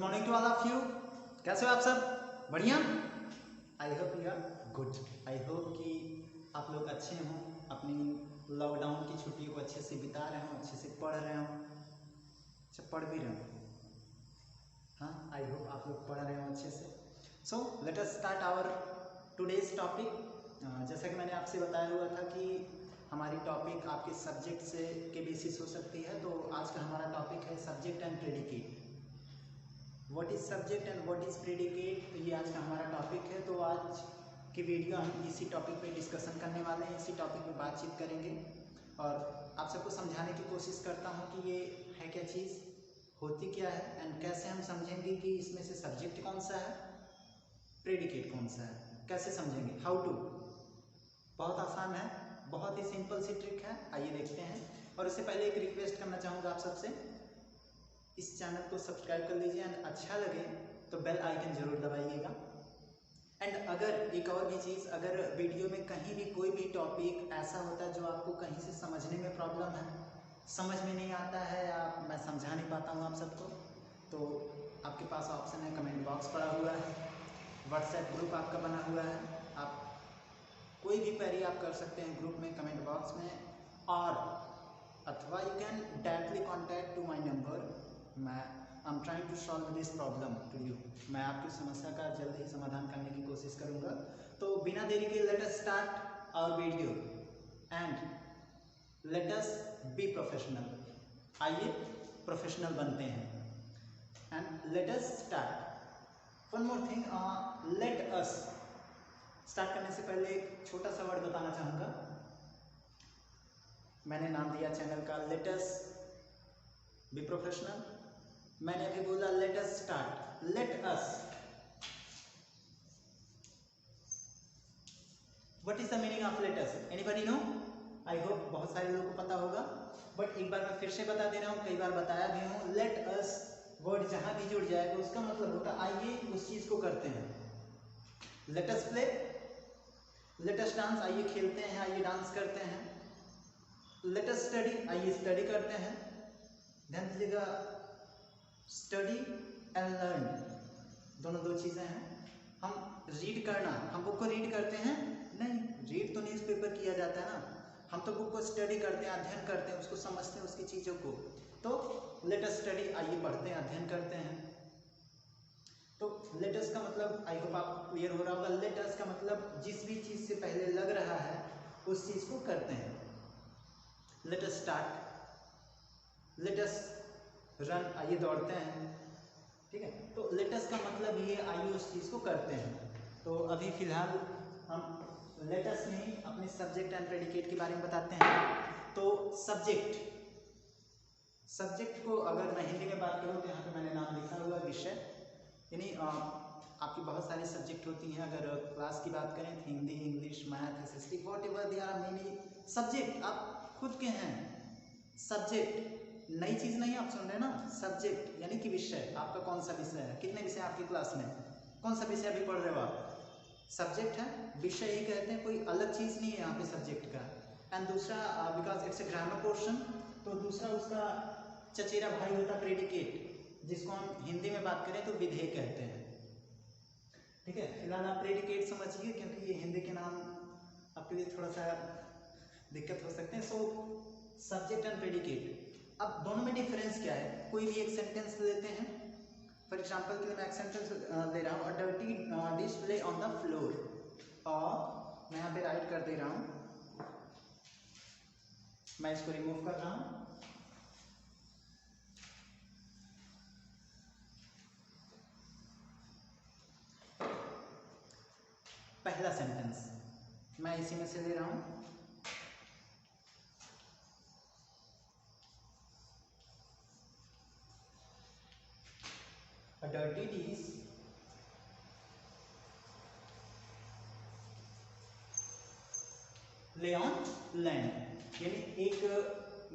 Morning to all of you. कैसे हो आप सब? बढ़िया। I hope you are good. I hope कि आप लोग अच्छे हों, अपनी लॉकडाउन की छुट्टियों को अच्छे से बिता रहे हों, अच्छे से पढ़ रहे हों। अच्छा, पढ़ भी रहे हो? हाँ, आई होप आप लोग पढ़ रहे हो अच्छे से। So let us start our today's topic. जैसा कि मैंने आपसे बताया हुआ था कि हमारी टॉपिक आपके सब्जेक्ट से के बेसिस हो सकती है, तो आज का हमारा टॉपिक है subject and predicate. What is subject and what is predicate, तो ये आज का हमारा टॉपिक है। तो आज की वीडियो हम इसी टॉपिक पे डिस्कशन करने वाले हैं, इसी टॉपिक पे बातचीत करेंगे और आप सबको समझाने की कोशिश करता हूँ कि ये है क्या चीज़, होती क्या है एंड कैसे हम समझेंगे कि इसमें से सब्जेक्ट कौन सा है, प्रेडिकेट कौन सा है, कैसे समझेंगे, हाउ टू। बहुत आसान है, बहुत ही सिंपल सी ट्रिक है, आइए देखते हैं। और उससे पहले एक रिक्वेस्ट करना चाहूँगा आप सबसे, इस चैनल को सब्सक्राइब कर लीजिए एंड अच्छा लगे तो बेल आइकन जरूर दबाइएगा। एंड अगर एक और भी चीज़, अगर वीडियो में कहीं भी कोई भी टॉपिक ऐसा होता है जो आपको कहीं से समझने में प्रॉब्लम है, समझ में नहीं आता है या मैं समझा नहीं पाता हूँ आप सबको, तो आपके पास ऑप्शन है, कमेंट बॉक्स पड़ा हुआ है, व्हाट्सएप ग्रुप आपका बना हुआ है, आप कोई भी क्वेरी आप कर सकते हैं ग्रुप में, कमेंट बॉक्स में, और अथवा you can directly contact to my number. मैं I am trying to solve this problem to you. मैं आपकी समस्या का जल्द ही समाधान करने की कोशिश करूँगा। तो बिना देरी के let us start our video and let us be professional. आइए प्रोफेशनल बनते हैं and let us start. One more thing, let us start करने से पहले एक छोटा सा वर्ड बताना चाहूँगा। मैंने नाम दिया चैनल का लेट अस बी प्रोफेशनल। मैंने अभी बोला let us start, let us. What is the meaning of let us? Anybody know? I hope बहुत सारे लोगों को पता होगा, बट एक बार मैं फिर से बता दे रहा हूँ, कई बार बताया भी हूँ। लेट अस वर्ड जहां भी जुड़ जाएगा उसका मतलब होता है आइए उस चीज को करते हैं। Let us play, let us dance, आइए खेलते हैं, आइए डांस करते हैं। लेट अस स्टडी, आइए स्टडी करते हैं। ध्यान दीजिएगा, स्टडी एंड लर्न दोनों दो चीज़ें हैं। हम रीड करना, हम बुक को रीड करते हैं नहीं, रीड तो न्यूज़पेपर किया जाता है ना, हम तो बुक को स्टडी करते हैं, अध्ययन करते हैं, उसको समझते हैं, उसकी चीज़ों को। तो लेट अस स्टडी, आइए पढ़ते हैं, अध्ययन करते हैं। तो लेट अस का मतलब आई होप आपको क्लियर हो रहा होगा। लेट अस का मतलब जिस भी चीज़ से पहले लग रहा है उस चीज़ को करते हैं। लेट अस स्टार्ट, लेट अस रन, आइए दौड़ते हैं, ठीक है। तो लेट अस का मतलब ये आइए उस चीज़ को करते हैं। तो अभी फिलहाल हम लेट अस में अपने सब्जेक्ट एंड प्रेडिकेट के बारे में बताते हैं। तो सब्जेक्ट को अगर मैं हिंदी में बात करूँ तो यहाँ पे मैंने नाम लिखा हुआ विषय, यानी आपकी बहुत सारी सब्जेक्ट होती हैं। अगर क्लास की बात करें तो Hindi, English, math, SST, whatever there are many subject आप खुद के हैं। सब्जेक्ट नई चीज़ नहीं आप सुन रहे ना, सब्जेक्ट यानी कि विषय, आपका कौन सा विषय है, कितने विषय आपकी क्लास में, कौन सा विषय अभी पढ़ रहे हो आप, सब्जेक्ट है, विषय ही कहते हैं, कोई अलग चीज़ नहीं है यहाँ पे सब्जेक्ट का। एंड दूसरा, because it's a grammar portion, तो दूसरा उसका चचेरा भाई होता प्रेडिकेट, जिसको हम हिंदी में बात करें तो विधेय कहते हैं, ठीक है। फिलहाल आप प्रेडिकेट समझिए क्योंकि ये हिंदी के नाम आपके लिए थोड़ा सा दिक्कत हो सकते हैं। सो सब्जेक्ट एंड प्रेडिकेट, अब दोनों में डिफरेंस क्या है? कोई भी एक सेंटेंस लेते हैं, फॉर एग्जांपल के लिए मैं एक सेंटेंस ले रहा हूँ, अ डर्टी डिश ले ऑन द फ्लोर, और मैं यहाँ पे राइट कर दे रहा हूँ, मैं इसको रिमूव कर रहा हूँ, पहला सेंटेंस मैं इसी में से ले रहा हूँ, A dirty dish lay on land, यानी एक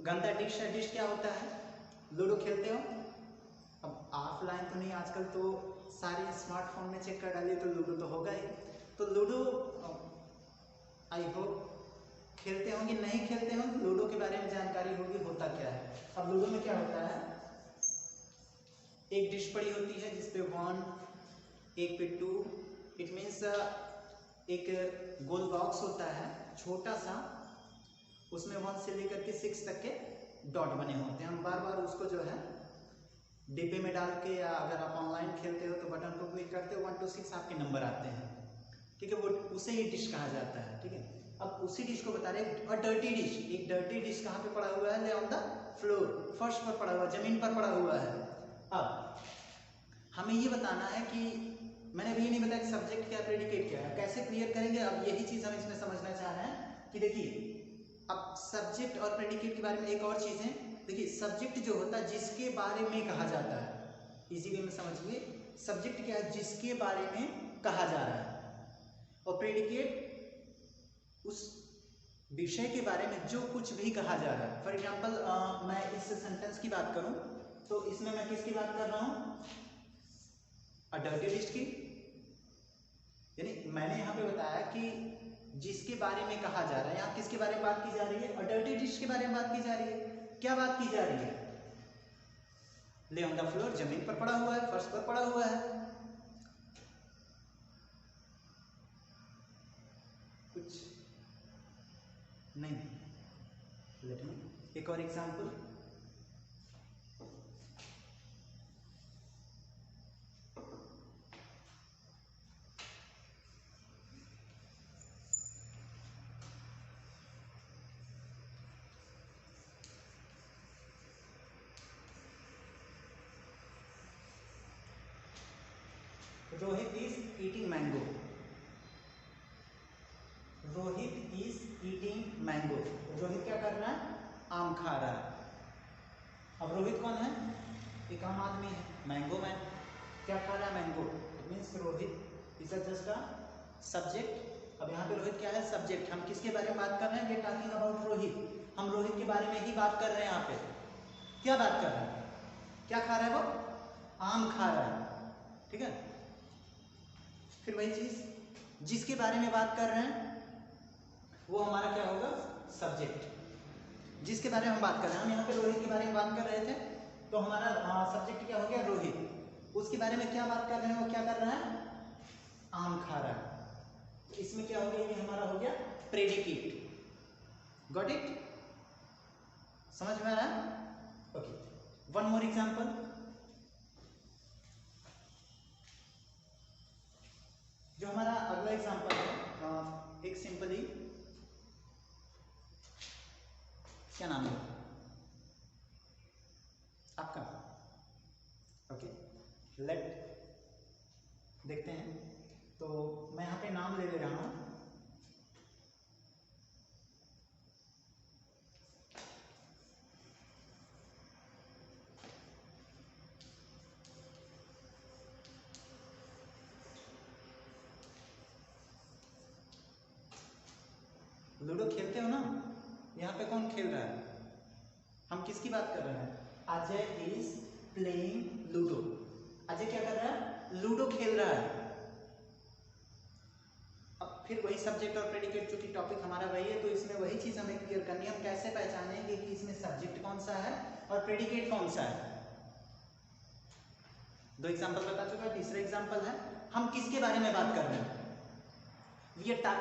गंदा डिश है। डिश क्या होता है? लूडो खेलते हो? अब ऑफलाइन तो नहीं, आजकल तो सारे स्मार्टफोन में चेक कर डालिए तो लूडो तो होगा ही। तो लूडो आई होप खेलते होंगे, नहीं खेलते होंगे, लूडो के बारे में जानकारी होगी होता क्या है। अब लूडो में क्या होता है, एक डिश पड़ी होती है जिसपे 1, एक पे 2, इट मीन्स एक गोल बॉक्स होता है छोटा सा, उसमें 1 से लेकर के 6 तक के डॉट बने होते हैं। हम बार बार उसको जो है डिब्बे में डाल के, या अगर आप ऑनलाइन खेलते हो तो बटन को क्लिक करते हो 1 to 6 आपके नंबर आते हैं, ठीक है, वो उसे ही डिश कहा जाता है, ठीक है। अब उसी डिश को बता रहे हैं, और डर्टी डिश, एक डर्टी डिश कहाँ पे पड़ा हुआ है, ले ऑन द फ्लोर, फर्श पर पड़ा हुआ है, जमीन पर पड़ा हुआ है। अब हमें ये बताना है कि मैंने अभी ये नहीं बताया कि सब्जेक्ट क्या है, प्रेडिकेट क्या है, कैसे क्लियर करेंगे। अब यही चीज हम इसमें समझना चाह रहे हैं कि देखिए, अब सब्जेक्ट और प्रेडिकेट के बारे में एक और चीज है। देखिए, सब्जेक्ट जो होता है जिसके बारे में कहा जाता है, इजी वे में समझिए, सब्जेक्ट क्या है, जिसके बारे में कहा जा रहा है, और प्रेडिकेट उस विषय के बारे में जो कुछ भी कहा जा रहा है। फॉर एग्जाम्पल, मैं इस सेंटेंस की बात करूं तो इसमें मैं किसकी बात कर रहा हूं, अ डर्टी डिश की, यानी मैंने यहाँ पे बताया कि जिसके बारे में कहा जा रहा है, यहाँ किसके बारे में बात की जा रही है, अ डर्टी डिश के बारे में बात की जा रही है। क्या बात की जा रही है, ले ऑन द फ्लोर, जमीन पर पड़ा हुआ है, फर्श पर पड़ा हुआ है। कुछ नहीं, लेट मी एक और example. Rohit is eating mango, Rohit is eating mango, Rohit क्या कर रहा है, आम खा रहा है। अब रोहित कौन है, एक आम आदमी है, मैंगो मैन, क्या खा रहा है, mango, it means Rohit is just a subject. अब यहाँ पे रोहित क्या है, सब्जेक्ट। हम किसके बारे में बात कर रहे हैं, we are talking about Rohit, हम रोहित के बारे में ही बात कर रहे हैं। यहाँ पे क्या बात कर रहे हैं, क्या खा रहा है वो, आम खा रहा है, ठीक है। फिर वही चीज जिसके बारे में बात कर रहे हैं वो हमारा क्या होगा, सब्जेक्ट। जिसके बारे में हम बात कर रहे हैं, हम यहाँ पे रोहित के बारे में बात कर रहे थे, तो हमारा सब्जेक्ट क्या हो गया, रोहित। उसके बारे में क्या बात कर रहे हैं, वो क्या कर रहा है, आम खा रहा है। तो इसमें क्या हो गया, ये हमारा हो गया प्रेडिकेट। गॉट इट, समझ में आ रहा है, ओके। वन मोर एग्जांपल, जो हमारा अगला एग्जांपल है, एक सिंपली, क्या नाम है आपका, ओके, लेट देखते हैं। तो मैं यहाँ पे नाम ले रहा हूँ, लूडो खेलते हो ना, यहाँ पे कौन खेल रहा है, हम किसकी बात कर रहे हैं, Ajay is playing ludo. Ajay क्या कर रहा है, लूडो खेल रहा है। अब फिर वही सब्जेक्ट और प्रेडिकेट, चूंकि टॉपिक हमारा वही है, तो इसमें वही चीज हमें क्लियर करनी है, हम कैसे पहचानेंगे कि इसमें सब्जेक्ट कौन सा है और प्रेडिकेट कौन सा है। दो एग्जांपल बता चुका है, तीसरा एग्जांपल है, हम किसके बारे में बात कर रहे हैं, वी आर टॉकिंग